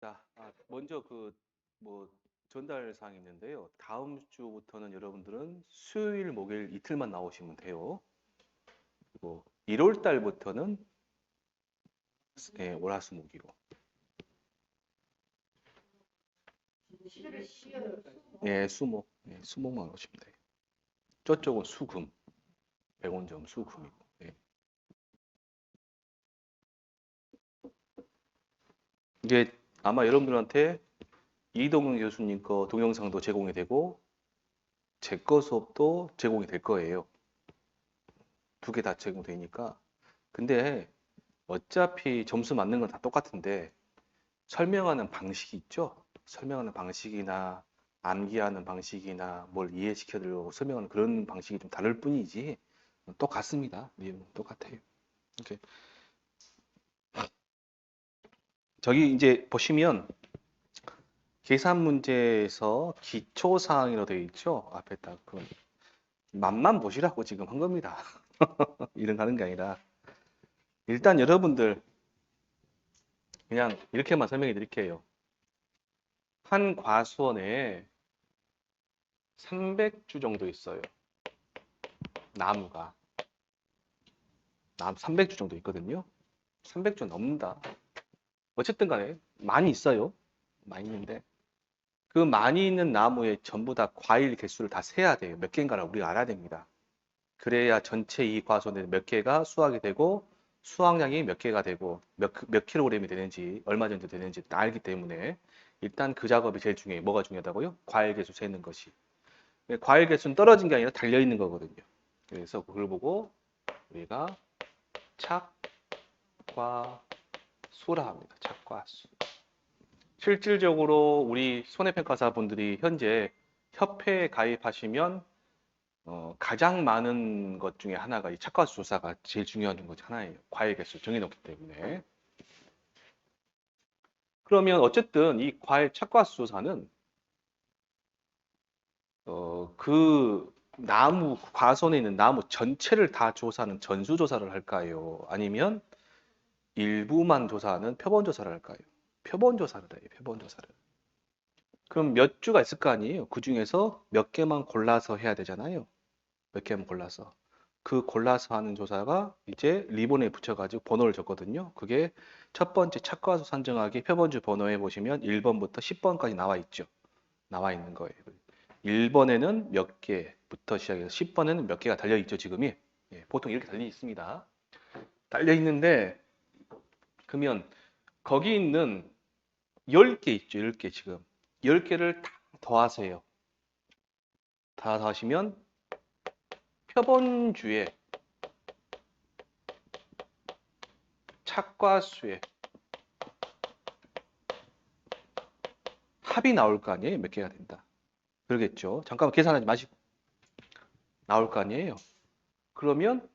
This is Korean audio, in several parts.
자, 먼저 전달 사항이 있는데요. 다음 주부터는 여러분들은 수요일, 목요일 이틀만 나오시면 돼요. 그리고 1월 달부터는 월화수목이고, 수목만 오시면 돼요. 저쪽은 수금, 백원점 수금이고. 예. 이게 아마 여러분들한테 이동훈 교수님 거 동영상도 제공이 되고, 제 거 수업도 제공이 될 거예요. 두 개 다 제공되니까. 근데 어차피 점수 맞는 건 다 똑같은데, 설명하는 방식이 있죠. 설명하는 방식이나 암기하는 방식이나 뭘 이해시켜드리려고 설명하는 그런 방식이 좀 다를 뿐이지 똑같습니다. 내용은 똑같아요. 이렇게 저기 이제 보시면 계산 문제에서 기초 사항이라고 되어 있죠. 앞에 딱그 맛만 보시라고 지금 한 겁니다. 이런 가는 게 아니라 일단 여러분들 그냥 이렇게만 설명해 드릴게요. 한 과수원에 300주 정도 있어요. 나무가 300주 정도 있거든요. 300주 넘는다. 어쨌든 간에 많이 있어요. 많이 있는데 그 많이 있는 나무에 전부 다 과일 개수를 다 세야 돼요. 몇 개인가를 우리가 알아야 됩니다. 그래야 전체 이 과수원에 몇 개가 수확이 되고 수확량이 몇 개가 되고 몇 킬로그램이 되는지 얼마 정도 되는지 알기 때문에 일단 그 작업이 제일 중요해요. 뭐가 중요하다고요? 과일 개수 세는 것이. 과일 개수는 떨어진 게 아니라 달려 있는 거거든요. 그래서 그걸 보고 우리가 착과 수라 합니다. 착과수. 실질적으로 우리 손해평가사분들이 현재 협회에 가입하시면 가장 많은 것 중에 하나가 이 착과수 조사가 제일 중요한 것 하나예요. 과일 개수 정해놓기 때문에. 그러면 어쨌든 이 과일 착과수 조사는 그 나무 과선에 있는 나무 전체를 다 조사하는 전수조사를 할까요? 아니면 일부만 조사하는 표본조사를 할까요? 표본조사를 해요. 표본조사를. 그럼 몇 주가 있을 거 아니에요? 그 중에서 몇 개만 골라서 해야 되잖아요. 몇 개만 골라서. 그 골라서 하는 조사가 이제 리본에 붙여가지고 번호를 줬거든요. 그게 첫 번째 착과수 산정하기 표본주 번호에 보시면 1번부터 10번까지 나와 있죠. 나와 있는 거예요. 1번에는 몇 개부터 시작해서 10번에는 몇 개가 달려 있죠, 지금이. 예, 보통 이렇게 달려 있습니다. 달려 있는데, 그러면 거기 있는 10개 있죠, 10개 지금. 10개를 다 더하세요. 다 더하시면 표본주의 착과수의 합이 나올 거 아니에요? 몇 개가 된다. 그러겠죠. 잠깐만 계산하지 마시고 나올 거 아니에요. 그러면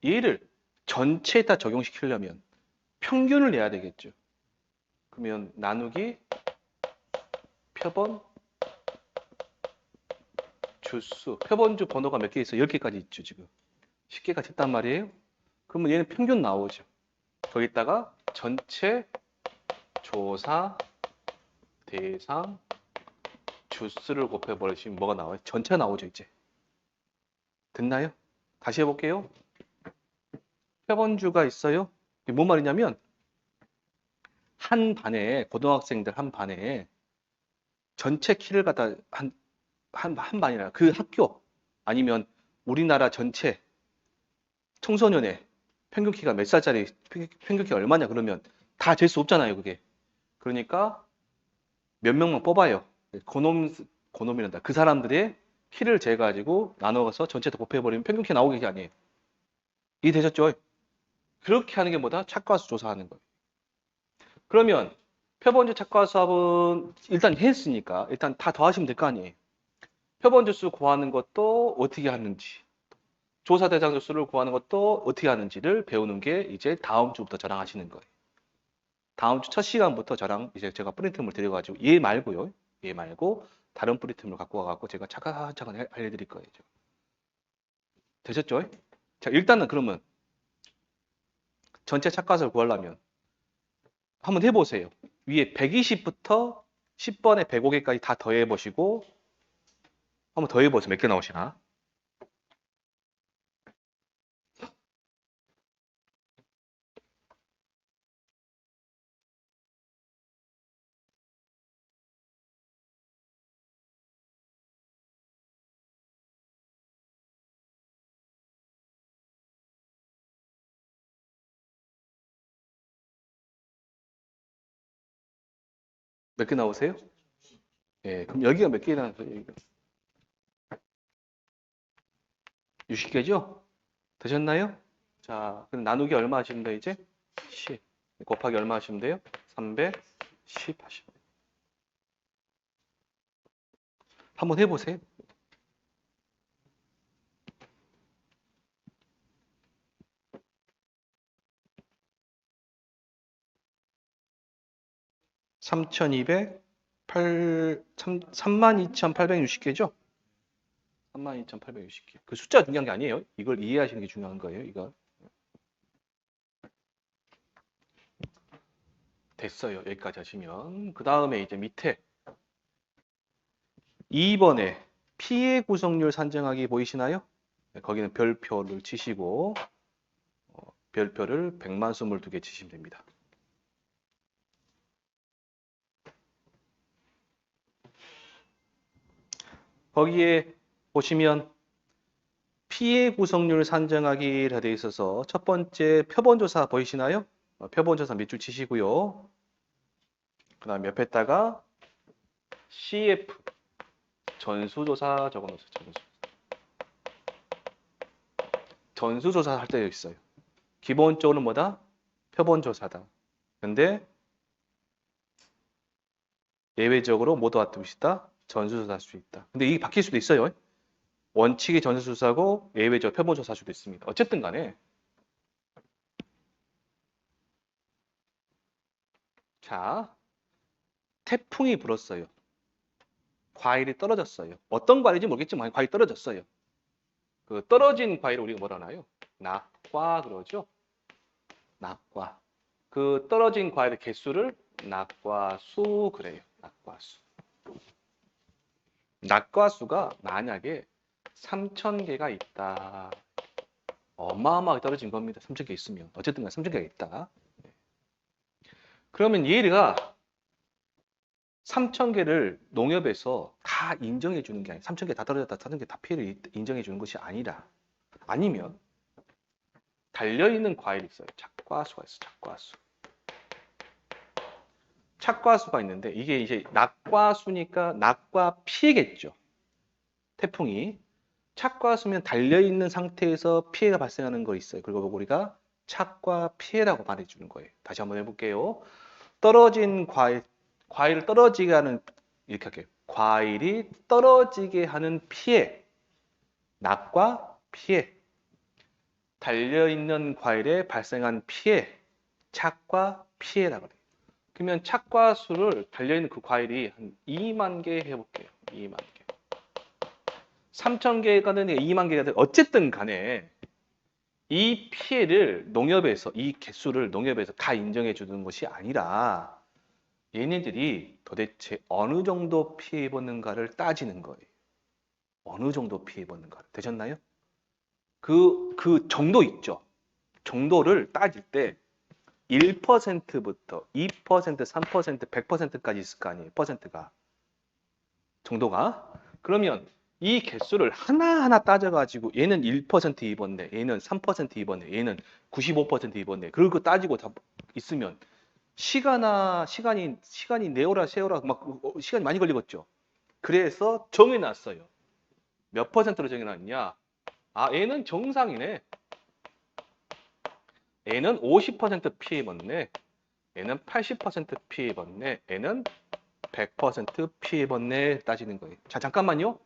얘를 전체에다 적용시키려면 평균을 내야 되겠죠. 그러면 나누기 표본 주수. 표본주 번호가 몇 개 있어요? 10개까지 있죠, 지금. 10개가 됐단 말이에요. 그러면 얘는 평균 나오죠. 거기다가 전체 조사 대상 주수를 곱해버리시면 뭐가 나와요? 전체가 나오죠, 이제. 됐나요? 다시 해볼게요. 표본주가 있어요. 이게 뭔 말이냐면 한 반에 고등학생들 한 반에 전체 키를 갖다 한 반이라 그 학교 아니면 우리나라 전체 청소년의 평균 키가 몇 살짜리 평균 키가 얼마냐 그러면 다 잴 수 없잖아요, 그게. 그러니까 몇 명만 뽑아요. 고놈이란다. 그 사람들의 키를 재가지고 나눠서 전체 다 곱해버리면 평균 키 나오게 아니에요. 이해되셨죠? 그렇게 하는 게 뭐다? 착과수 조사하는 거예요. 그러면 표본주 착과수합은 일단 했으니까 일단 다 더하시면 될 거 아니에요. 표본주 수 구하는 것도 어떻게 하는지, 조사 대상 수를 구하는 것도 어떻게 하는지를 배우는 게 이제 다음 주부터 저랑 하시는 거예요. 다음 주 첫 시간부터 저랑 이제 제가 프린트물 드려가지고 얘 말고요. 얘 말고 다른 프린트물 갖고 와갖고 제가 차근차근 알려드릴 거예요. 되셨죠? 자, 일단은 그러면 전체 착과수를 구하려면 한번 해보세요. 위에 120부터 10번에 105개까지 다 더해보시고 한번 더해보세요. 몇 개 나오시나? 몇 개 나오세요? 예, 그럼 여기가 몇 개 나오세요? 60개죠? 되셨나요? 자, 그럼 나누기 얼마 하시면 돼요, 이제? 10. 곱하기 얼마 하시면 돼요? 310 하시면 돼요. 한번 해보세요. (3200) 32,860개죠? 32,860개. 그 숫자가 중요한 게 아니에요. 이걸 이해하시는 게 중요한 거예요, 이거. 됐어요. 여기까지 하시면. 그 다음에 이제 밑에 2번에 피해 구성률 산정하기 보이시나요? 네, 거기는 별표를 치시고 별표를 100만 22개 치시면 됩니다. 거기에 보시면 피해 구성률 산정하기가 되어 있어서 첫 번째 표본조사 보이시나요? 표본조사 밑줄 치시고요. 그 다음 옆에다가 CF 전수조사 적어놓으세요. 전수조사 할 때 있어요. 기본적으로 뭐다? 표본조사다. 근데 예외적으로 뭐도 뜻이다? 전수조사 할 수 있다. 근데 이게 바뀔 수도 있어요. 원칙이 전수조사고 예외적 표본조사 할 수도 있습니다. 어쨌든 간에 자, 태풍이 불었어요. 과일이 떨어졌어요. 어떤 과일인지 모르겠지만 과일이 떨어졌어요. 그 떨어진 과일을 우리가 뭐라 하나요? 낙과 그러죠? 낙과. 그 떨어진 과일의 개수를 낙과수 그래요. 낙과수. 낙과수가 만약에 3,000개가 있다. 어마어마하게 떨어진 겁니다. 3,000개 있으면. 어쨌든 3,000개가 있다. 그러면 얘가 3,000개를 농협에서 다 인정해 주는 게 아니라 3,000개 다 떨어졌다. 3,000개 다 피해를 인정해 주는 것이 아니라 아니면 달려있는 과일이 있어요. 착과수가 있어요. 착과수. 착과수가 있는데 이게 이제 낙과수니까 낙과 피해겠죠. 태풍이. 착과수면 달려있는 상태에서 피해가 발생하는 거 있어요. 그리고 우리가 착과 피해라고 말해주는 거예요. 다시 한번 해볼게요. 떨어진 과일을 떨어지게 하는, 이렇게 할게요. 과일이 떨어지게 하는 피해, 낙과 피해. 달려있는 과일에 발생한 피해, 착과 피해라고 해요. 그러면 착과수를 달려있는 그 과일이 한 2만 개 해볼게요. 2만 개. 3,000개가 되는 2만 개가 되는 어쨌든 간에 이 피해를 농협에서 이 개수를 농협에서 다 인정해 주는 것이 아니라 얘네들이 도대체 어느 정도 피해 입었는가를 따지는 거예요. 어느 정도 피해 입었는가. 되셨나요? 그 정도 있죠. 정도를 따질 때 1%부터 2%, 3%, 100%까지 있을 거 아니에요. 퍼센트가. 정도가. 그러면 이 개수를 하나하나 따져가지고 얘는 1% 입었네, 얘는 3% 입었네, 얘는 95% 입었네. 그걸 따지고 다 있으면 시간이 내오라 세오라 막 시간이 많이 걸리겠죠. 그래서 정해놨어요. 몇 퍼센트로 정해놨냐? 아, 얘는 정상이네. 얘는 50% 피해 입었네. 얘는 80% 피해 입었네. 얘는 100% 피해 입었네. 따지는 거예요. 자, 잠깐만요.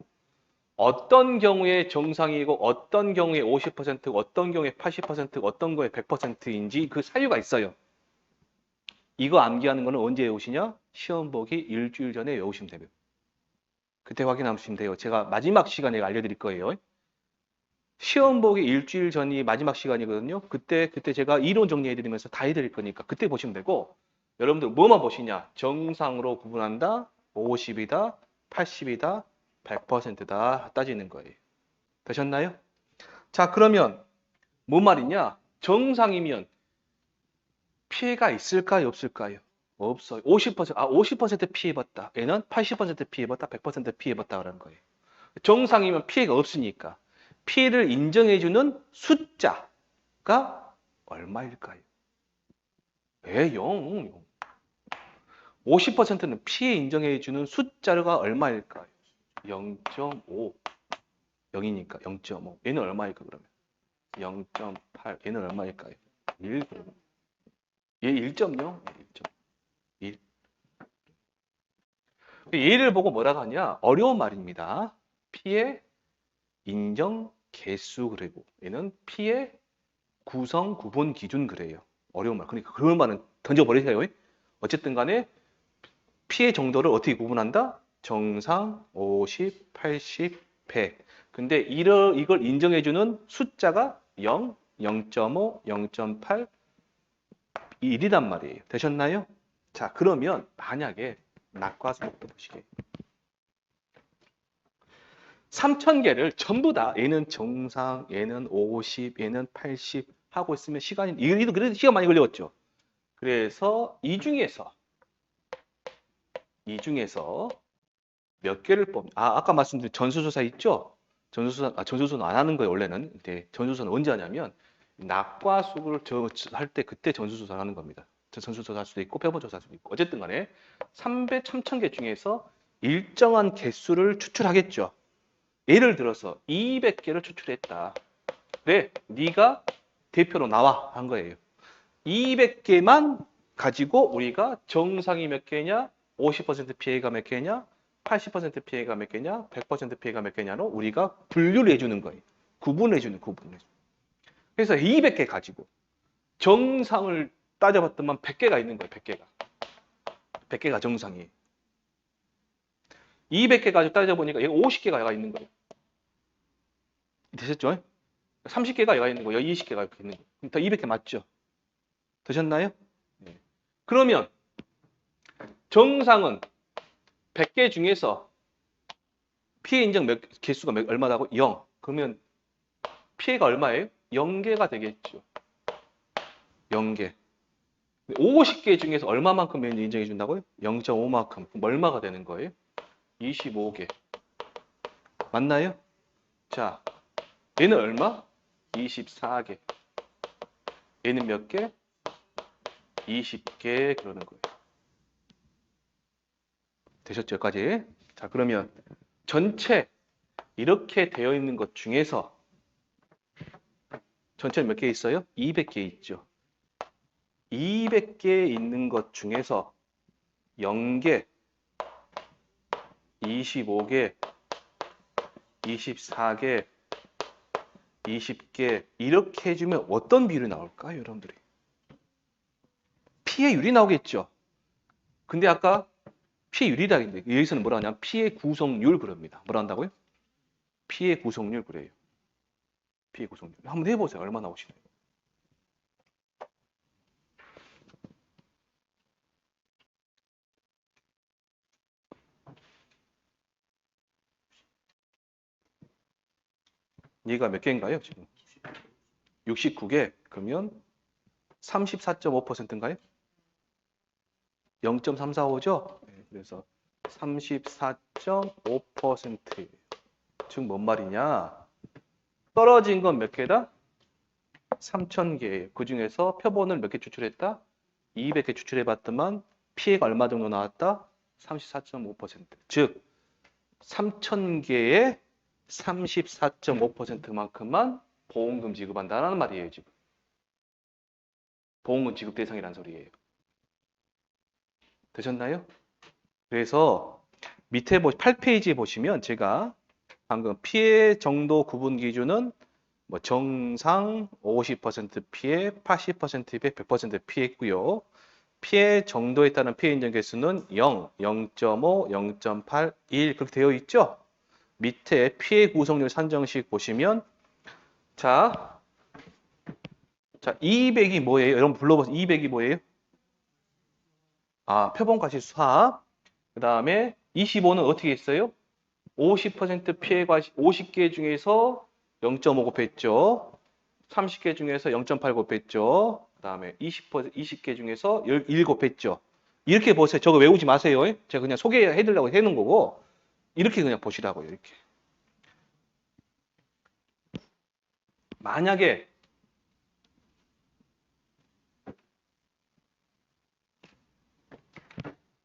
어떤 경우에 정상이고 어떤 경우에 50%, 어떤 경우에 80%, 어떤 경우에 100%인지 그 사유가 있어요. 이거 암기하는 거는 언제 외우시냐? 시험 보기 일주일 전에 외우시면 돼요. 그때 확인하시면 돼요. 제가 마지막 시간에 알려드릴 거예요. 시험 보기 일주일 전이 마지막 시간이거든요. 그때 제가 이론 정리해드리면서 다 해드릴 거니까 그때 보시면 되고 여러분들 뭐만 보시냐? 정상으로 구분한다, 50이다, 80이다, 100%다 따지는 거예요. 되셨나요? 자, 그러면 뭔 말이냐? 정상이면 피해가 있을까요, 없을까요? 없어요. 50% 피해봤다. 얘는 80% 피해봤다, 100% 피해봤다라는 거예요. 정상이면 피해가 없으니까 피해를 인정해주는 숫자가 얼마일까요? 0. 50%는 피해 인정해주는 숫자가 얼마일까요? 0.5. 0이니까 0.5. 얘는 얼마일까 그러면? 0.8. 얘는 얼마일까요? 1. 얘 1.0. 1. 얘를 보고 뭐라고 하냐? 어려운 말입니다. 피해 인정 개수 그래고 얘는 피해 구성 구분 기준 그래요. 어려운 말. 그러니까 그런 말은 던져버리세요. 어쨌든 간에 피해 정도를 어떻게 구분한다? 정상, 50, 80, 100. 근데 이걸 인정해주는 숫자가 0, 0.5, 0.8, 1이란 말이에요. 되셨나요? 자, 그러면 만약에 낙과수목도 보시게. 3,000개를 전부 다 얘는 정상, 얘는 50, 얘는 80 하고 있으면 그래도 시간 많이 걸렸죠. 그래서 이 중에서 몇 개를 아까 말씀드린 전수조사 있죠? 전수조사는 안 하는 거예요, 원래는. 근데 전수조사는 언제 하냐면, 낙과수를 할 때 그때 전수조사를 하는 겁니다. 전수조사 할 수도 있고, 표본조사 할 수도 있고. 어쨌든 간에 3,000개 중에서 일정한 개수를 추출하겠죠. 예를 들어서 200개를 추출했다. 그래, 네가 대표로 나와 한 거예요. 200개만 가지고 우리가 정상이 몇 개냐, 50% 피해가 몇 개냐, 80% 피해가 몇 개냐, 100% 피해가 몇 개냐로 우리가 분류를 해주는 거예요. 구분을. 그래서 200개 가지고 정상을 따져봤더만 100개가 있는 거예요. 100개가. 100개가 정상이에요. 200개 가지고 따져보니까 얘가 50개가 있는 거예요. 되셨죠? 30개가 얘가 있는 거예요. 20개가 이렇게 있는 거예요. 다 200개 맞죠? 되셨나요? 네. 그러면 정상은 100개 중에서 피해 인정 개수가 얼마다고? 0. 그러면 피해가 얼마예요? 0개가 되겠죠. 0개. 50개 중에서 얼마만큼 인정해 준다고요? 0.5만큼. 그럼 얼마가 되는 거예요? 25개. 맞나요? 자, 얘는 얼마? 24개. 얘는 몇 개? 20개 그러는 거예요. 되셨죠? 여기까지? 자, 그러면 전체 이렇게 되어 있는 것 중에서 전체는 몇 개 있어요? 200개 있죠. 200개 있는 것 중에서 0개, 25개, 24개, 20개 이렇게 해주면 어떤 비율이 나올까요, 여러분들이? 피해율이 나오겠죠. 근데 아까 피해율이라 했는데 여기서는 뭐라 하냐면 피해 구성률 그럽니다. 뭐라 한다고요? 피해 구성률 그래요. 피해 구성률. 한번 해보세요. 얼마 나오시나요? 얘가 몇 개인가요, 지금? 69개. 그러면 34.5%인가요? 0.345죠? 그래서 34.5%. 즉, 뭔 말이냐? 떨어진 건 몇 개다? 3,000개예요. 그 중에서 표본을 몇 개 추출했다? 200개 추출해봤더만 피해가 얼마 정도 나왔다? 34.5%. 즉, 3,000개의 34.5%만큼만 보험금 지급한다는 말이에요, 지금. 보험금 지급 대상이라는 소리예요. 되셨나요? 그래서 밑에 8페이지에 보시면 제가 방금 피해 정도 구분 기준은 뭐 정상 50% 피해, 80% 피해, 100% 피해고요. 피해 정도에 따른 피해 인정 개수는 0, 0.5, 0.8, 1 그렇게 되어 있죠? 밑에 피해 구성률 산정식 보시면 자 200이 뭐예요? 여러분 불러보세요. 200이 뭐예요? 표본과실수 합. 그 다음에 25는 어떻게 했어요? 50% 피해 과실, 50개 중에서 0.5 곱했죠. 30개 중에서 0.8 곱했죠. 그 다음에 20개 중에서 1 곱했죠. 이렇게 보세요. 저거 외우지 마세요. 제가 그냥 소개해드리려고 해놓은 거고, 이렇게 그냥 보시라고요. 이렇게. 만약에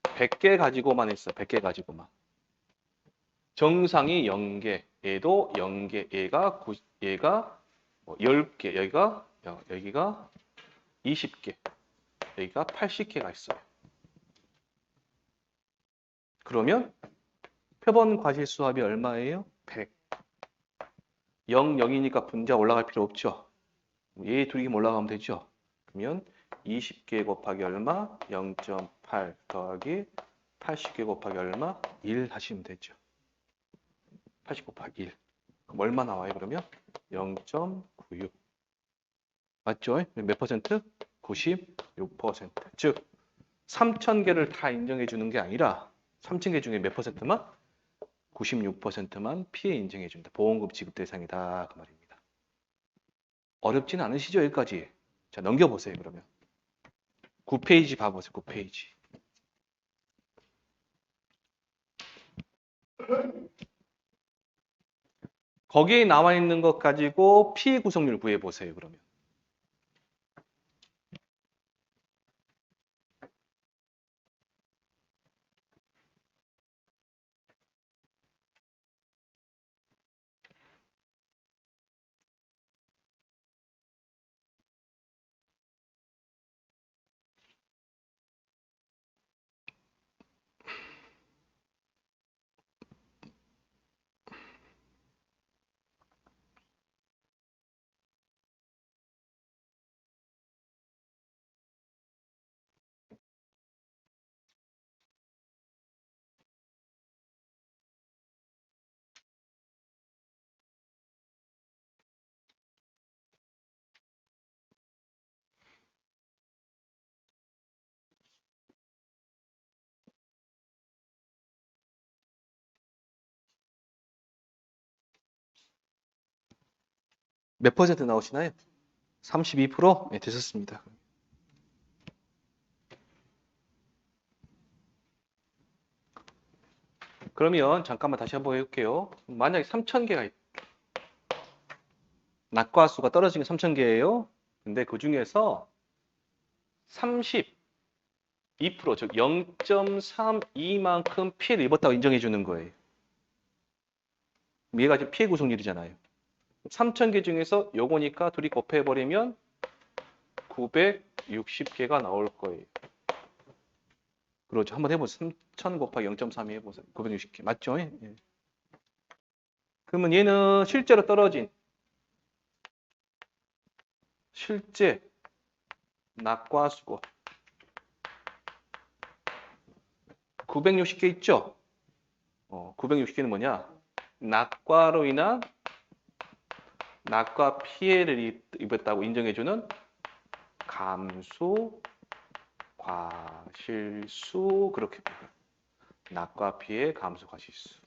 100개 가지고만 했어. 100개 가지고만. 정상이 0개, 얘도 0개, 얘가 뭐 10개, 여기가 20개, 여기가 80개가 있어요. 그러면 표본 과실수 합이 얼마예요? 100. 0, 0이니까 분자 올라갈 필요 없죠. 얘 둘이 올라가면 되죠. 그러면 20개 곱하기 얼마? 0.8 더하기 80개 곱하기 얼마? 1 하시면 되죠. 80 곱하기 1. 그럼 얼마 나와요, 그러면? 0.96. 맞죠? 몇 퍼센트? 96%. 즉, 3,000개를 다 인정해 주는 게 아니라 3,000개 중에 몇 퍼센트만? 96%만 피해 인정해 준다. 보험금 지급 대상이다. 그 말입니다. 어렵지는 않으시죠? 여기까지. 자, 넘겨보세요, 그러면. 9페이지 봐보세요, 9페이지. 거기에 나와 있는 것 가지고 피해 구성률 구해보세요, 그러면. 몇 퍼센트 나오시나요? 32%? 네, 되셨습니다. 그러면 잠깐만 다시 한번 해볼게요. 만약에 3,000개가 있다. 낙과 수가 떨어진 게 3,000개예요. 근데 그 중에서 32%, 즉 0.32만큼 피해를 입었다고 인정해 주는 거예요. 얘가 지금 피해 구성률이잖아요. 3,000개 중에서 요거니까 둘이 곱해버리면 960개가 나올 거예요. 그렇죠. 한번 해보세요. 3,000 곱하기 0.32 해보세요. 960개. 맞죠? 예. 그러면 얘는 실제로 떨어진 실제 낙과수고 960개 있죠? 960개는 뭐냐? 낙과로 인한 낙과 피해를 입었다고 인정해주는 감수, 과실수 그렇게 보여요. 낙과 피해, 감수, 과실수.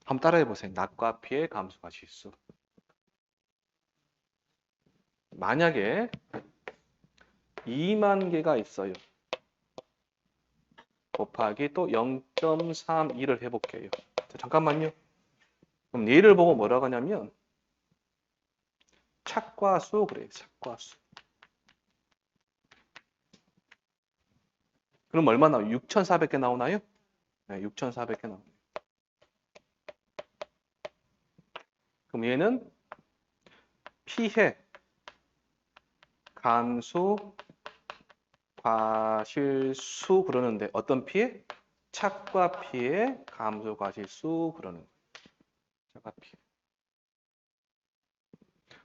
한번 따라해 보세요. 낙과 피해, 감수, 과실수. 만약에 2만 개가 있어요. 곱하기 또 0.32를 해볼게요. 자, 잠깐만요. 그럼 얘를 보고 뭐라고 하냐면 착과수 그래요. 착과수. 그럼 얼마 나와요? 6,400개 나오나요? 네, 6,400개 나오네요. 그럼 얘는 피해, 감수, 과실수 그러는데 어떤 피해? 착과 피해, 감수, 과실수 그러는 거예요. 착과 피해.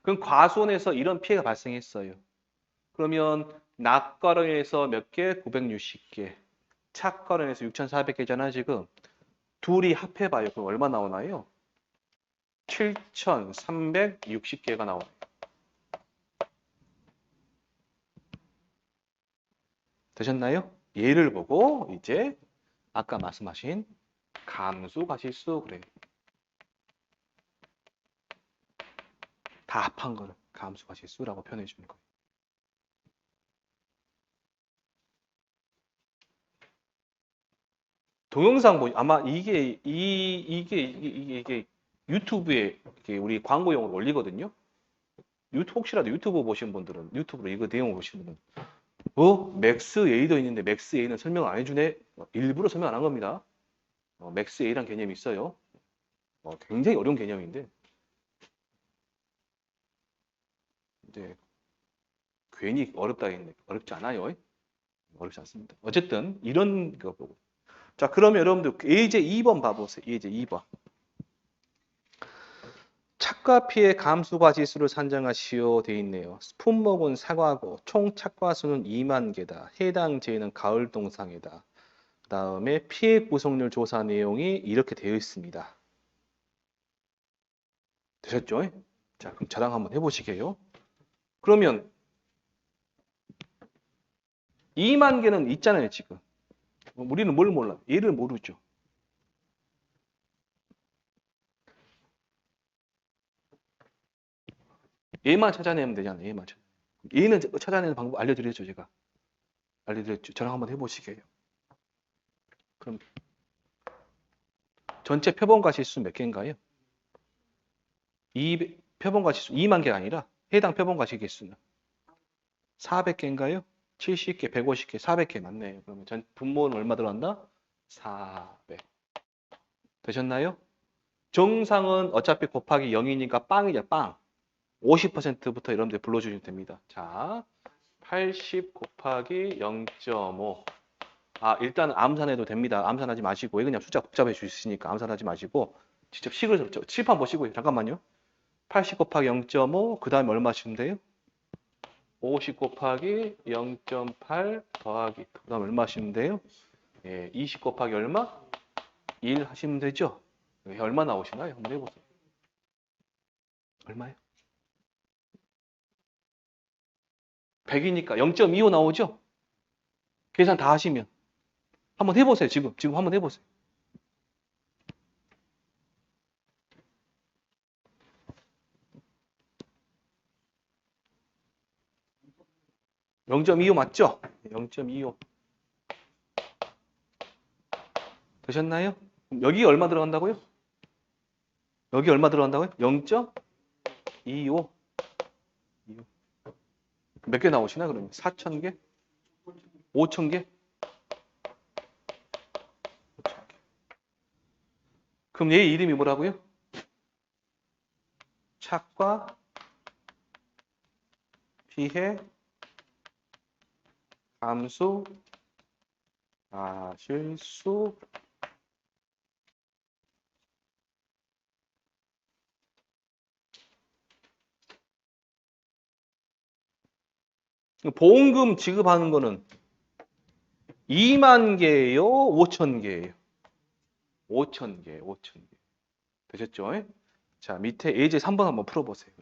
그럼 과손에서 이런 피해가 발생했어요. 그러면 낙과로 인해서 몇 개? 960개. 착과로 인해서 6,400개잖아 지금. 둘이 합해봐요. 그럼 얼마 나오나요? 7,360개가 나오네요. 되셨나요? 얘를 보고 이제 아까 말씀하신 감수 가실수 그래. 다 합한 거는 감수 가실수라고 표현해 주는 거예요. 동영상 아마 이게 유튜브에 이렇게 우리 광고용으로 올리거든요. 혹시라도 유튜브 보신 분들은 유튜브로 이거 내용 보시는 분은 맥스 A도 있는데 맥스 A는 설명 안 해주네. 일부러 설명 안 한 겁니다. 맥스 A란 개념이 있어요. 굉장히 어려운 개념인데 근데 괜히 어렵다 했는데 어렵지 않아요. 어렵지 않습니다. 어쨌든 이런 거 보고 자 그러면 여러분들 예제 2번 봐보세요. 예제 2번 착과 피의 감수과 지수를 산정하시오 돼 있네요. 품목은 사과고 총 착과수는 2만 개다. 해당 제는 가을 동상이다. 그 다음에 피해 구성률 조사 내용이 이렇게 되어 있습니다. 되셨죠? 자, 그럼 저랑 한번 해보시게요. 그러면 2만 개는 있잖아요, 지금. 우리는 뭘 몰라? 얘를 모르죠. 얘만 찾아내면 되잖아요, 얘만 찾아. 얘는 찾아내는 방법 알려드렸죠, 제가. 알려드렸죠. 저랑 한번 해보시게요. 그럼 전체 표본과 실수 몇 개인가요? 표본과 실수 2만 개가 아니라 해당 표본과 실수는 400개인가요? 70개, 150개, 400개 맞네요. 그러면 전 분모는 얼마 들어간다? 400. 되셨나요? 정상은 어차피 곱하기 0이니까 빵이죠, 빵. 50%부터 여러분들 불러주시면 됩니다. 자, 80 곱하기 0.5. 일단 암산해도 됩니다. 암산하지 마시고, 그냥 숫자 복잡해 주시니까 암산하지 마시고, 직접 식을, 칠판 보시고요. 잠깐만요. 80 곱하기 0.5, 그 다음에 얼마 하시면 돼요? 50 곱하기 0.8 더하기, 그 다음 얼마 하시면 돼요? 20 곱하기 얼마? 1 하시면 되죠? 얼마 나오시나요? 한번 해보세요. 얼마요? 100이니까 0.25 나오죠? 계산 다 하시면. 한번 해보세요. 지금 한번 해보세요. 0.25 맞죠? 0.25 되셨나요? 여기 얼마 들어간다고요? 여기 얼마 들어간다고요? 0.25 몇 개 나오시나 그러면? 4,000개? 5,000개? 그럼 얘 이름이 뭐라고요? 착과 피해 감수 실수 보험금 지급하는 거는 2만 개예요? 5천 개예요? 5천 개, 5천 개. 되셨죠? 자, 밑에 예제 3번 한번 풀어보세요.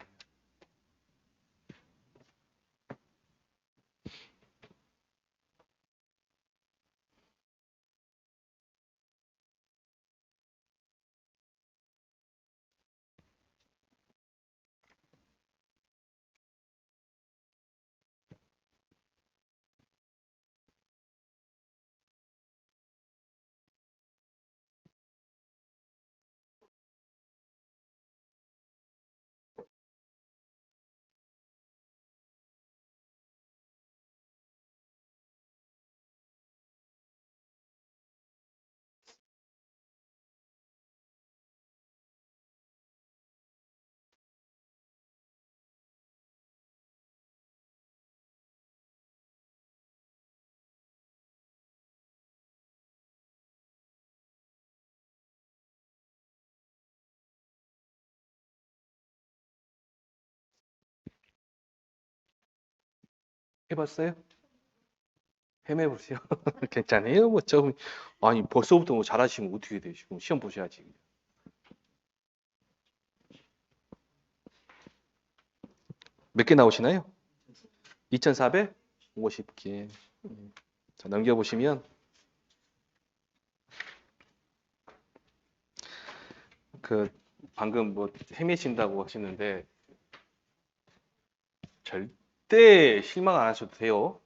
해봤어요? 헤매보세요. 괜찮아요? 아니, 벌써부터 뭐 잘하시면 어떻게 돼? 지금 시험 보셔야지. 몇 개 나오시나요? 2,450개. 자, 넘겨보시면 그 방금 뭐 헤매신다고 하시는데 절대 실망 안 하셔도 돼요.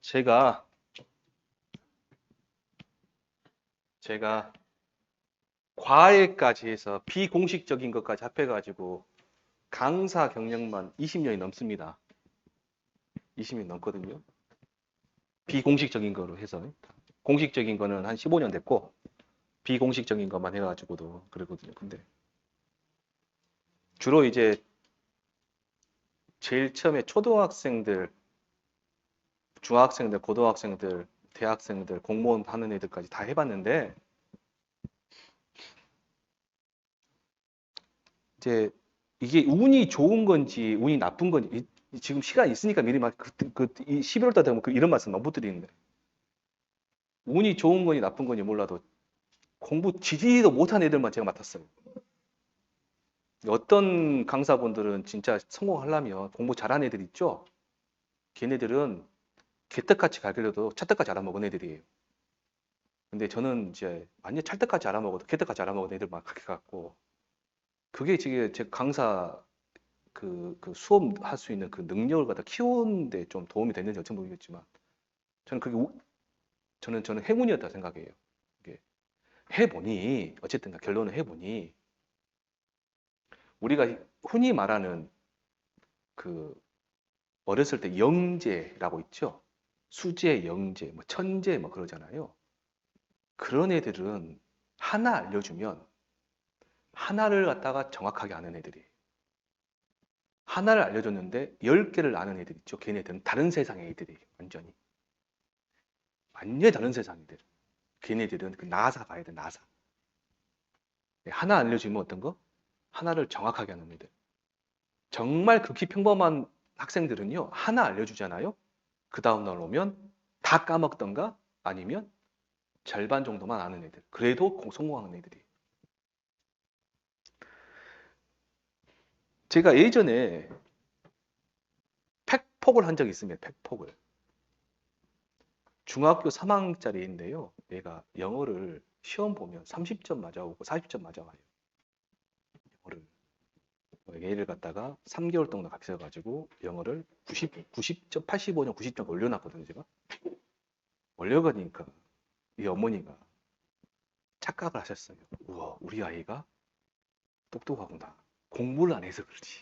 제가 과외까지 해서 비공식적인 것까지 합해가지고 강사 경력만 20년이 넘습니다. 20년 넘거든요. 비공식적인 거로 해서. 공식적인 거는 한 15년 됐고, 비공식적인 것만 해가지고도 그러거든요. 근데 주로 이제 제일 처음에 초등학생들, 중학생들, 고등학생들, 대학생들, 공무원 하는 애들까지 다 해봤는데, 이제 이게 운이 좋은 건지 운이 나쁜 건지 지금 시간 있으니까 미리 막 11월 달 되면 이런 말씀 너무 드리는데 운이 좋은 건지 나쁜 건지 몰라도 공부 지지도 못한 애들만 제가 맡았어요. 어떤 강사분들은 진짜 성공하려면 공부 잘한 애들 있죠? 걔네들은 개떡같이 가르쳐도 찰떡같이 알아먹은 애들이에요. 근데 저는 이제 완전 찰떡같이 알아먹어도 개떡같이 알아먹은 애들만 그렇게 갖고 그게 지금 제 강사 그 수업할 수 있는 그 능력을 갖다 키우는데 좀 도움이 됐는지 어찌 모르겠지만 저는 그게 저는 행운이었다 생각해요. 이게 해보니 어쨌든 결론을 해보니 우리가 흔히 말하는 그 어렸을 때 영재라고 있죠. 수재, 영재, 뭐 천재 뭐 그러잖아요. 그런 애들은 하나 알려주면 하나를 갖다가 정확하게 아는 애들이 하나를 알려줬는데 10개를 아는 애들 있죠. 걔네들은 다른 세상의 애들이에요. 완전히 다른 세상이들. 걔네들은 그 나사 가야 돼, 나사. 하나 알려주면 어떤 거? 하나를 정확하게 하는 애들. 정말 극히 평범한 학생들은요, 하나 알려주잖아요. 그 다음날 오면 다 까먹던가 아니면 절반 정도만 아는 애들. 그래도 성공하는 애들이. 제가 예전에 팩폭을 한 적이 있습니다. 팩폭을. 중학교 3학년짜리인데요. 얘가 영어를 시험 보면 30점 맞아오고 40점 맞아와요. 영어를. 얘를 갖다가 3개월 동안 같이 해가지고 영어를 90점, 85점, 90점 올려놨거든요, 제가. 올려가니까 이 어머니가 착각을 하셨어요. 우와, 우리 아이가 똑똑하구나. 공부를 안 해서 그렇지.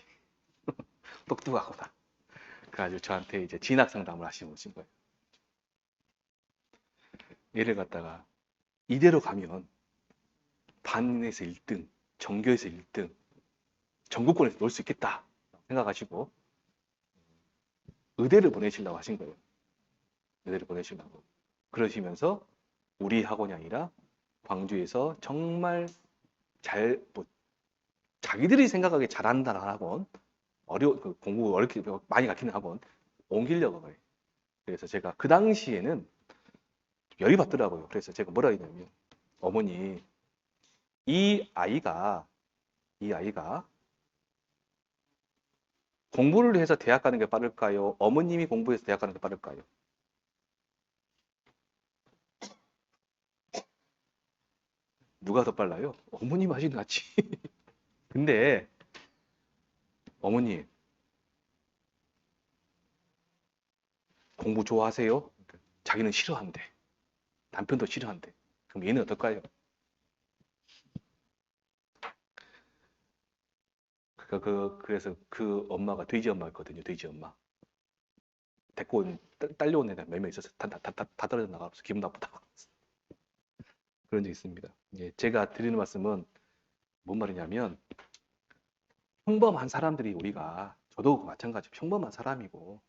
똑똑하구나. 그래가지고 저한테 이제 진학 상담을 하시는 거예요. 얘를 갖다가 이대로 가면 반에서 1등, 전교에서 1등, 전국권에서 놀 수 있겠다 생각하시고 의대를 보내신다고 하신 거예요. 의대를 보내신다고. 그러시면서 우리 학원이 아니라 광주에서 정말 뭐 자기들이 생각하기에 잘한다는 학원, 공부 어렵게 많이 가르치는 학원 옮기려고 해요. 그래서 제가 그 당시에는 열이 받더라고요. 그래서 제가 뭐라 했냐면 어머니 이 아이가 공부를 해서 대학 가는 게 빠를까요? 어머님이 공부해서 대학 가는 게 빠를까요? 누가 더 빨라요? 어머님 하시는 것 같지. 근데 어머니 공부 좋아하세요? 자기는 싫어한대. 남편도 싫어한대. 그럼 얘는 어떨까요? 그래서 그 엄마가 돼지 엄마였거든요. 돼지 엄마. 데리고 온, 딸려온 애가 몇 명 있어서 다 떨어져 나가서 기분 나쁘다고. 그런 적이 있습니다. 예, 제가 드리는 말씀은 뭔 말이냐면 평범한 사람들이 우리가 저도 마찬가지 평범한 사람이고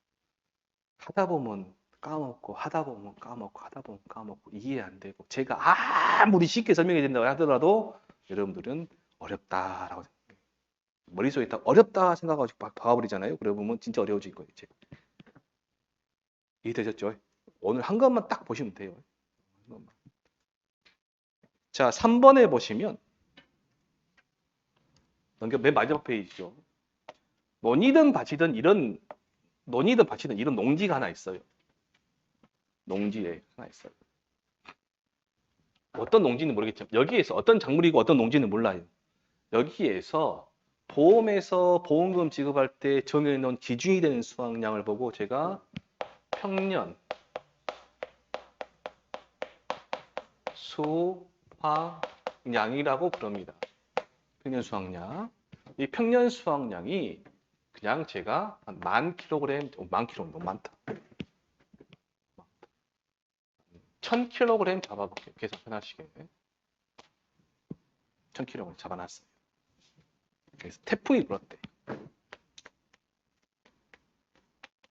하다 보면 까먹고 하다 보면 까먹고 하다 보면 까먹고 이해 안 되고 제가 아무리 쉽게 설명해 준다고 하더라도 여러분들은 어렵다라고 생각해요. 머릿속에 다 어렵다 생각하고 봐버리잖아요. 그러면 진짜 어려워질 거예요. 이제. 이해되셨죠? 오늘 한 것만 딱 보시면 돼요. 자, 3번에 보시면 맨 마지막 페이지죠. 원이든 바지든 이런 논이든 밭이든 이런 농지가 하나 있어요. 농지에 하나 있어요. 어떤 농지는 모르겠지만 여기에서 어떤 작물이고 어떤 농지는 몰라요. 여기에서 보험에서 보험금 지급할 때 정해놓은 기준이 되는 수확량을 보고 제가 평년 수확량이라고 부릅니다. 평년 수확량. 이 평년 수확량이 그냥 제가 한 10,000kg, 10,000kg 너무 많다. 1,000kg 잡아볼게요. 계산 편하시게. 1,000kg 잡아놨어요. 그래서 태풍이 불었대.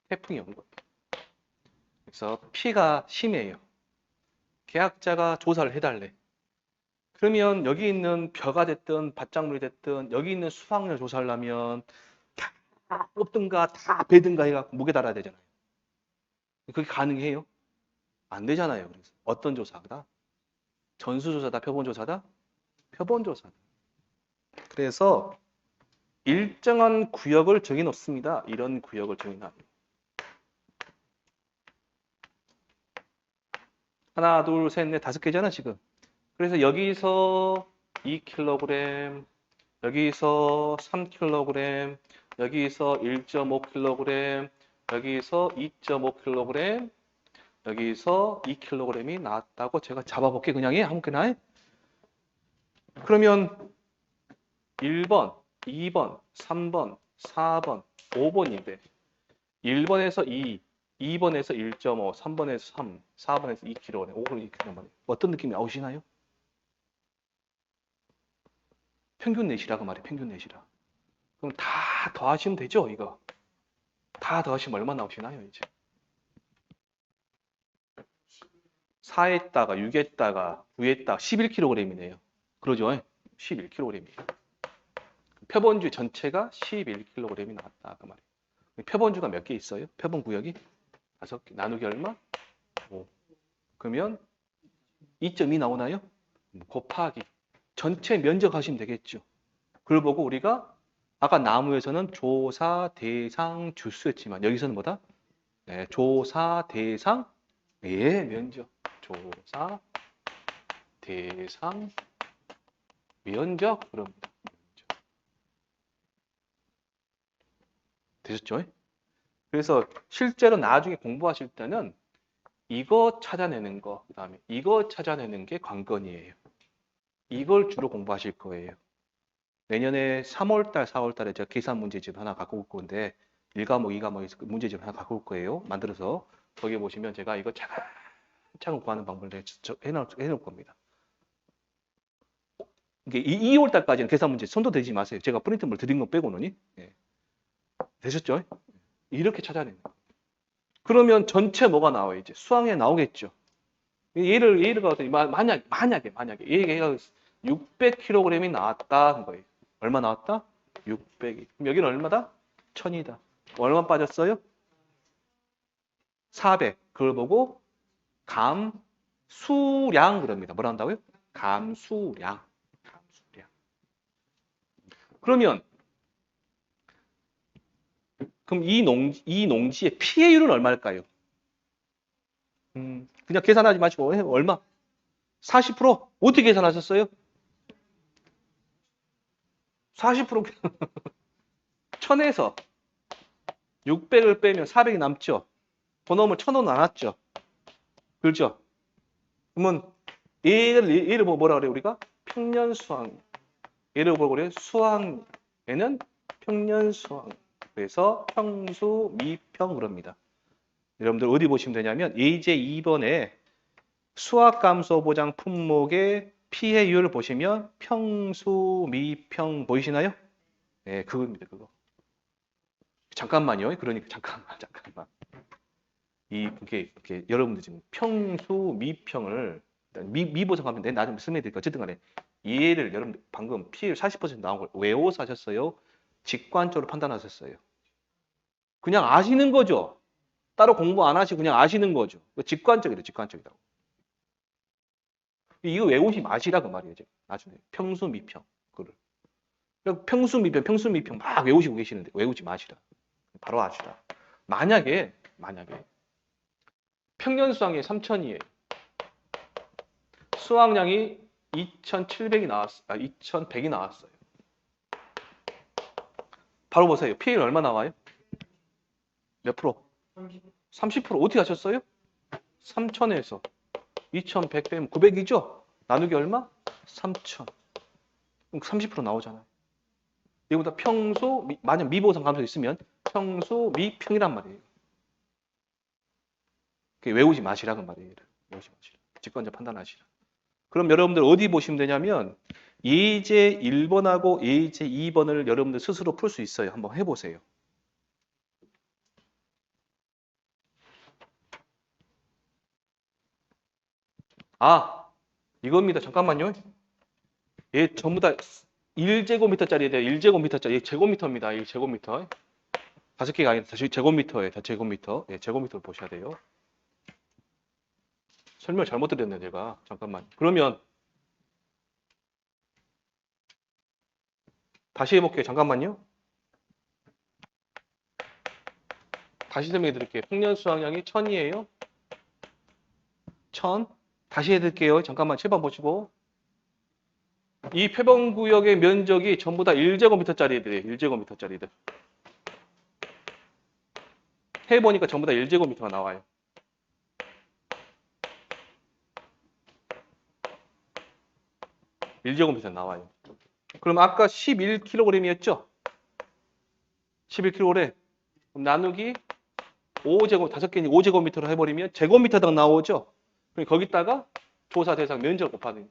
태풍이 온 거예요. 그래서 피해가 심해요. 계약자가 조사를 해달래. 그러면 여기 있는 벼가 됐든 밭작물이 됐든 여기 있는 수확량 조사하려면 다 뽑든가 다 베든가 해갖고 무게 달아야 되잖아요. 그게 가능해요? 안 되잖아요. 그래서 어떤 조사다? 전수조사다? 표본조사다? 표본조사다. 그래서 일정한 구역을 정해놓습니다. 이런 구역을 정해놔요. 하나, 둘, 셋, 넷, 5개잖아 지금. 그래서 여기서 2kg, 여기서 3kg, 여기서 1.5kg, 여기서 2.5kg, 여기서 2kg이 나왔다고 제가 잡아볼게. 그냥 해. 아무렇게나 해. 그러면 1번, 2번, 3번, 4번, 5번인데 1번에서 2, 2번에서 1.5, 3번에서 3, 4번에서 2kg, 5kg, 2kg. 어떤 느낌이 나오시나요? 평균 내시라고 말이에요. 평균 내시라. 그럼 다 더하시면 되죠, 이거. 다 더하시면 얼마 나오시나요, 이제? 4에다가 6에다가 9에다가 11kg이네요. 그러죠? 11kg이에요. 표본주 전체가 11kg이 나왔다. 그 말이에요. 표본주가 몇 개 있어요? 표본 구역이? 5개. 나누기 얼마? 5. 그러면 2.2 나오나요? 곱하기. 전체 면적 하시면 되겠죠. 그걸 보고 우리가 아까 나무에서는 조사, 대상, 주수였지만 여기서는 뭐다? 네, 조사, 대상, 예, 면적. 조사, 대상, 면적. 그럽니다. 되셨죠? 그래서 실제로 나중에 공부하실 때는 이거 찾아내는 거, 그 다음에 이거 찾아내는 게 관건이에요. 이걸 주로 공부하실 거예요. 내년에 3월달, 4월달에 제가 계산 문제집 하나 갖고 올 건데 1과목, 2과목에서 문제집 하나 갖고 올 거예요. 만들어서 거기에 보시면 제가 이거 차근차근 구하는 방법을 해놓을 겁니다. 이게 2월달까지는 계산 문제 손도 대지 마세요. 제가 프린트물 드린 거 빼고는. 예. 되셨죠? 이렇게 찾아내는 거. 그러면 전체 뭐가 나와요? 이제 수학에 나오겠죠. 예를 가더니 만약에 얘가 600kg이 나왔다 한 거예요. 얼마 나왔다? 600이. 그럼 여기는 얼마다? 1000이다. 얼마 빠졌어요? 400. 그걸 보고 감수량 그럽니다. 뭐라 한다고요? 감수량. 그러면 그럼 이 농지의 피해율은 얼마일까요? 그냥 계산하지 마시고 얼마? 40%? 어떻게 계산하셨어요? 40% 1000에서 600을 빼면 400이 남죠. 더 넣으면 1000원 남았죠. 그렇죠? 그러면 얘를 보고 뭐라 그래요? 우리가 평년 수확. 얘를 보고 그래요? 수확에는 평년 수확. 그래서 평수 미평 그럽니다. 여러분들 어디 보시면 되냐면 예제 2번에 수확 감소 보장 품목의 피해율 보시면 평수 미평 보이시나요? 네, 그겁니다. 그거. 잠깐만요. 그러니까 잠깐만. 이게 여러분들 지금 평수 미평을 미보정하면 내 나중에 설명드릴게요. 어쨌든 간에 얘를 여러분 방금 피해율 40% 나온 걸 외워서 하셨어요? 직관적으로 판단하셨어요? 그냥 아시는 거죠. 따로 공부 안 하시고 그냥 아시는 거죠. 직관적이다. 직관적이라고. 이거 외우시면 아시라 그 말이에요. 나중에 평수 미평. 그걸. 평수 미평 막 외우시고 계시는데 외우지 마시라. 바로 아시라. 만약에 평년 수확량이 3,000이에요. 수확량이 2,700이 나왔어요. 2,100이 나왔어요. 바로 보세요. PA는 얼마 나와요? 몇 프로? 30% 어떻게 하셨어요? 3,000에서 2,100 빼면 900이죠? 나누기 얼마? 3,000. 그럼 30% 나오잖아요. 이거보다 평소, 만약 미보상 감소 있으면 평소 미평이란 말이에요. 외우지 마시라 그 말이에요. 외우지 마시라. 직관적 판단하시라. 그럼 여러분들 어디 보시면 되냐면 예제 1번하고 예제 2번을 여러분들 스스로 풀 수 있어요. 한번 해보세요. 아, 이겁니다. 잠깐만요. 얘 전부 다 1제곱미터짜리예요. 1제곱미터짜리. 제곱미터입니다. 1제곱미터. 5개가 아니라 다시 제곱미터예요. 다 제곱미터. 예, 제곱미터를 보셔야 돼요. 설명 잘못 드렸네, 제가. 잠깐만. 그러면 다시 해볼게요. 잠깐만요. 다시 설명해 드릴게요. 평년 수확량이 1000이에요. 1000. 다시 해드릴게요. 잠깐만 7번 보시고. 이 표본구역의 면적이 전부 다 1제곱미터짜리들이에요. 1제곱미터짜리들. 해보니까 전부 다 1제곱미터가 나와요. (1제곱미터) 나와요. 그럼 아까 11kg이었죠? 11kg. 그럼 나누기 5제곱, 5개니 5제곱미터로 해버리면 제곱미터당 나오죠? 그럼 거기다가 조사 대상 면적 곱하는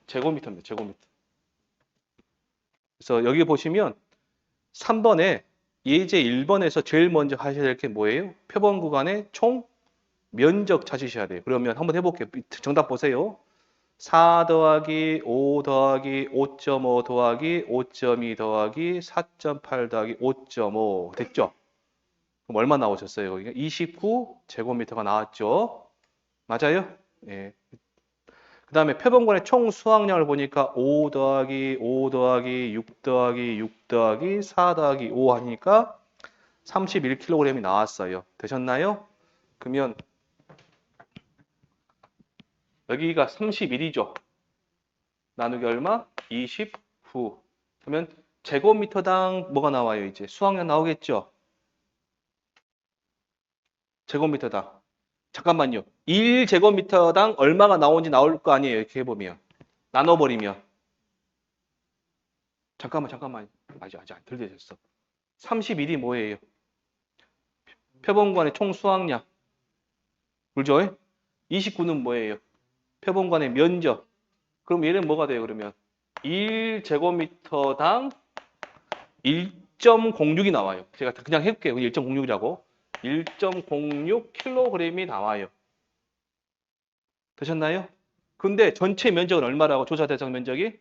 제곱미터입니다. 제곱미터. 그래서 여기 보시면 3번에 예제 1번에서 제일 먼저 하셔야 될 게 뭐예요? 표본 구간의 총 면적 찾으셔야 돼요. 그러면 한번 해볼게요. 정답 보세요. 4 더하기 5 더하기 5.5 더하기 5.2 더하기 4.8 더하기 5.5 됐죠? 그럼 얼마 나오셨어요? 29제곱미터가 나왔죠? 맞아요? 예. 그 다음에 표본관의 총 수확량을 보니까 5 더하기 5 더하기 6 더하기 6 더하기 4 더하기 5 하니까 31kg이 나왔어요. 되셨나요? 그러면 여기가 31이죠. 나누기 얼마? 29. 그러면 제곱미터당 뭐가 나와요? 이제 수확량 나오겠죠? 제곱미터당. 잠깐만요. 1제곱미터당 얼마가 나오는지 나올 거 아니에요. 이렇게 해보면. 나눠버리면. 잠깐만. 아직 덜 되셨어. 31이 뭐예요? 표본관의 총 수확량. 그죠? 29는 뭐예요? 표본관의 면적. 그럼 얘는 뭐가 돼요, 그러면? 1제곱미터당 1.06이 나와요. 제가 그냥 해볼게요. 1.06이라고. 1.06kg이 나와요. 되셨나요? 근데 전체 면적은 얼마라고? 조사 대상 면적이?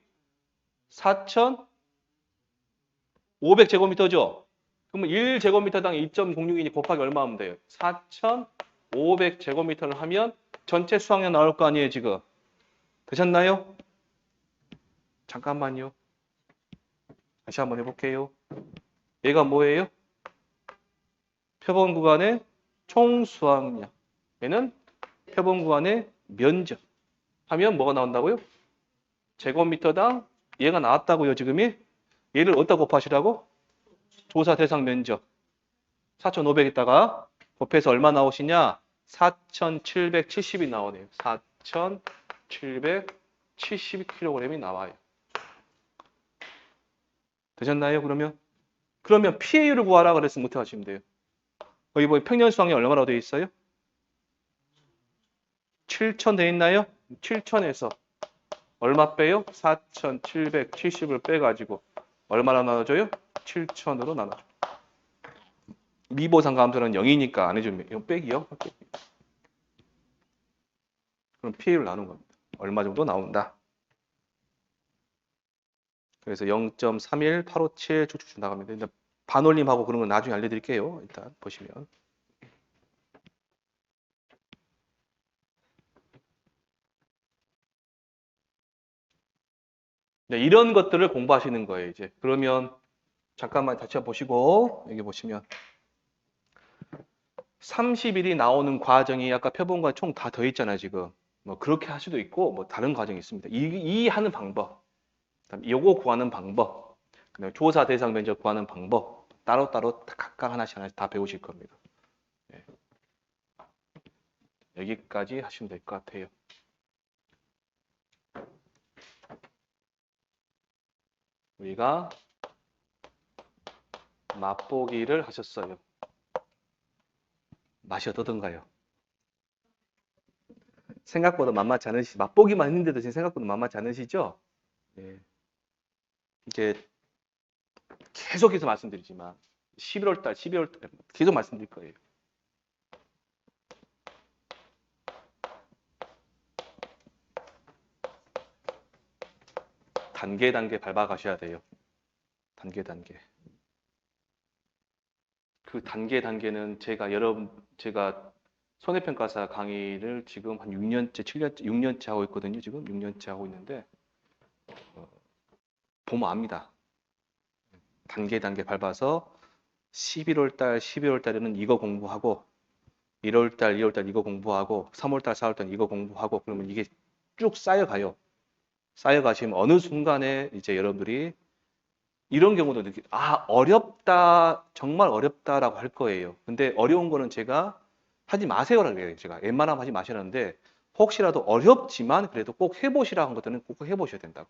4,500제곱미터죠? 그러면 1제곱미터당 2.06이니 곱하기 얼마 하면 돼요? 4,500제곱미터를 하면 전체 수확량 나올 거 아니에요, 지금? 되셨나요? 잠깐만요. 다시 한번 해볼게요. 얘가 뭐예요? 표본 구간의 총 수확량. 얘는 표본 구간의 면적. 하면 뭐가 나온다고요? 제곱미터당 얘가 나왔다고요, 지금이? 얘를 어디다 곱하시라고? 조사 대상 면적. 4,500에다가 곱해서 얼마 나오시냐? 4,770이 나오네요. 4,770kg이 나와요. 되셨나요? 그러면 PA를 구하라 그랬으면 어떻게 하시면 돼요? 거기 뭐 평년 수확량 얼마라고 되어 있어요? 7,000 되어 있나요? 7,000에서 얼마 빼요? 4,770을 빼가지고 얼마나 나눠줘요? 7,000으로 나눠줘. 미보상 감소는 0이니까 안 해주면 이거 빼기요. 그럼 PA를 나눈 겁니다. 얼마 정도 나온다. 그래서 0.31857 쭉쭉 나갑니다. 일단 반올림하고 그런 건 나중에 알려드릴게요. 일단 보시면. 네, 이런 것들을 공부하시는 거예요, 이제. 그러면 잠깐만 다시 한번 보시고 여기 보시면 30일이 나오는 과정이 아까 표본과 총 다 더 있잖아요, 지금. 뭐 그렇게 할 수도 있고 뭐 다른 과정이 있습니다. 이 하는 방법, 그다음에 요거 구하는 방법, 그다음에 조사 대상 면적 구하는 방법 따로따로 각각 하나씩 다 배우실 겁니다. 네. 여기까지 하시면 될 것 같아요. 우리가 맛보기를 하셨어요. 맛이 어떠던가요? 생각보다 만만치 않으시, 맛보기만 했는데도 지금 생각보다 만만치 않으시죠? 네. 이제 계속해서 말씀드리지만 11월 달, 12월 달 계속 말씀드릴 거예요. 단계 밟아 가셔야 돼요. 단계. 그 단계는 제가 손해평가사 강의를 지금 한 6년째, 7년째, 6년째 하고 있거든요. 지금 6년째 하고 있는데 보면 압니다. 단계 밟아서 11월 달, 12월 달에는 이거 공부하고 1월 달, 2월 달 이거 공부하고 3월 달, 4월 달 이거 공부하고 그러면 이게 쭉 쌓여가요. 쌓여가시면 어느 순간에 이제 여러분들이 이런 경우도 어렵다, 정말 어렵다라고 할 거예요. 근데 어려운 거는 제가 하지 마세요라고 해요. 제가 웬만하면 하지 마시라는데 혹시라도 어렵지만 그래도 꼭 해보시라고 한 것들은 꼭 해보셔야 된다고.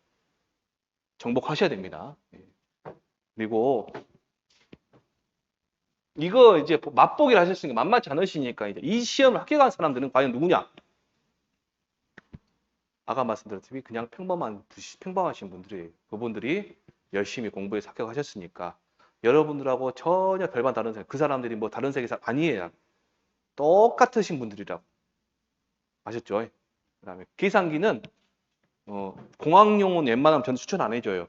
정복하셔야 됩니다. 그리고 이거 이제 맛보기를 하셨으니까 만만치 않으시니까 이제 이 시험을 합격한 사람들은 과연 누구냐? 아까 말씀드렸듯이 그냥 평범하신 분들이에요. 그분들이 열심히 공부해서 합격하셨으니까 여러분들하고 전혀 별반 다른 그 사람들이 뭐 다른 세계 사람 아니에요. 똑같으신 분들이라고. 아셨죠? 그다음에 계산기는 공학용은 웬만하면 저는 추천 안 해줘요.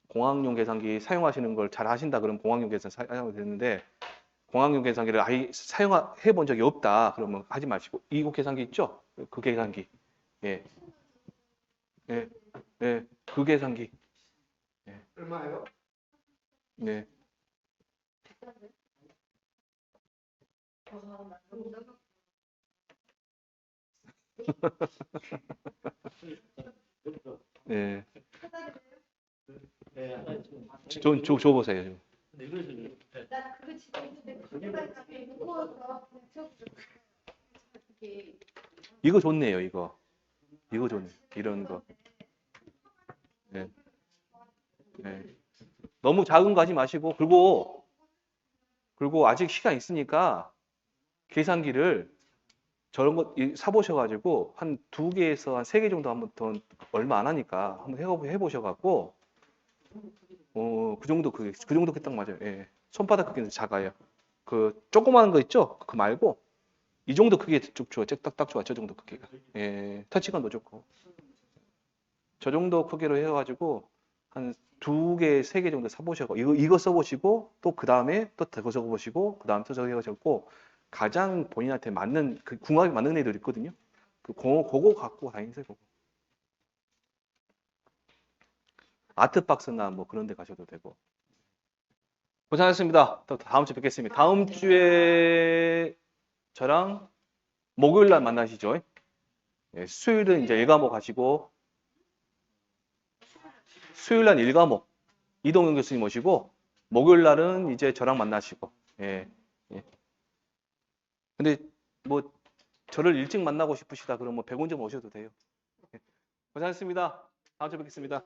공학용 계산기 사용하시는 걸 잘 하신다 그러면 공학용 계산기 사용하면 되는데 공학용 계산기를 아예 사용해 본 적이 없다 그러면 하지 마시고 이거 계산기 있죠? 그 계산기. 예. 예. 예. 그 계산기. 예. 얼마예요? 네. 예. 줘보세요. 나 그거 집에 있는데 그때가 되게 무거워서 이렇게 이거 좋네요, 이거. 이거 좋네. 이런 거. 네. 네. 너무 작은 거 하지 마시고, 그리고 아직 시간 있으니까 계산기를 저런 거 사보셔가지고 한 2개에서 한 3개 정도 한번 더 얼마 안 하니까 한번 해보셔갖고, 그 정도 그 정도 딱 맞아요. 예. 손바닥 크기는 작아요. 그 조그마한 거 있죠? 그 말고 이 정도 크기에 쭉 좋아. 딱 좋아. 저 정도 크기가. 예. 터치감도 좋고. 저 정도 크기로 해가지고 한 2개, 3개 정도 사보시고 이거 써보시고 또 그 다음에 또 더 적어보시고 그 다음 또 적어보시고 가장 본인한테 맞는 그 궁합이 맞는 애들 있거든요. 그거 갖고 다니세요. 그거. 아트박스나 뭐 그런 데 가셔도 되고. 고생하셨습니다. 또 다음 주에 뵙겠습니다. 다음 주에 저랑 목요일 날 만나시죠. 예, 수요일은 이제 1과목 하시고 수요일 날 1과목 이동현 교수님 오시고 목요일 날은 이제 저랑 만나시고 예. 예. 근데 뭐 저를 일찍 만나고 싶으시다 그러면 뭐 100원 좀 오셔도 돼요. 예. 고생하셨습니다. 다음 주에 뵙겠습니다.